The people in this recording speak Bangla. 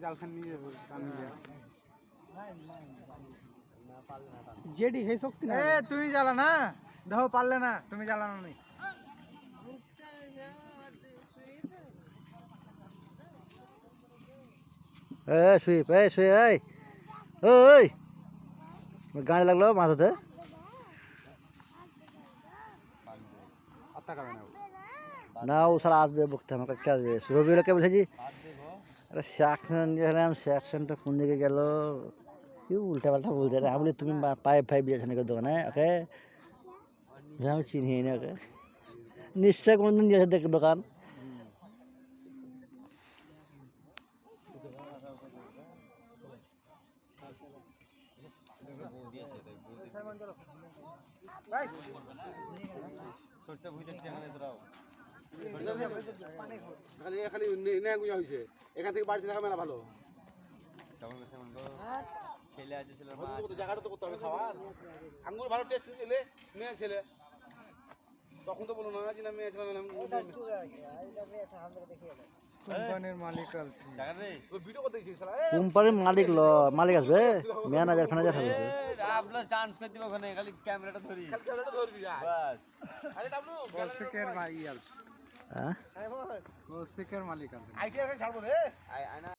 জালখান নিয়ে যাবো জেডি হে শক্তি না তুই জ্বালা না দেখো পারলে না তুমি জ্বালানো নেই সুইপ ওই গাড়ি লাগলো মাছ হতে না ও সারা আসবে বকতে আমাকে কে আসবে রবিউলকে বলেছি আরে সেকশন গেলাম সেকশনটা কোন দিকে গেল কি উল্টা পাল্টা বলছে আমি বলি তুমি পাইপ ফাইপ দিয়েছো নাকি দোকানে ওকে আমি চিনি না ওকে নিশ্চয় কোনোদিন দিয়েছে দেখ দোকান খালি নেগুয়া হয়েছে এখান থেকে বাড়িতে থাকা মেলা ভালো ছেলে আছে ছেলের মা জায়গাটা তো করতে হবে খাওয়ার আঙ্গুর ভালো টেস্ট ছেলে মেয়ে ছেলে তখন তো বলো না যে না মেয়ে ছেলে কোম্পানির মালিক আছে ভিডিও করতে গেছিস কোম্পানির মালিক আসবে ম্যানেজার ফ্যানেজার হবে আপনার ডান্স করে দিব ওখানে খালি ক্যামেরাটা ধরি বাস আরে ডাবলু কৌশিকের মালিক আছে হ্যাঁ কৌশিকের মালিক আছে আইটি এখন ছাড়বো রে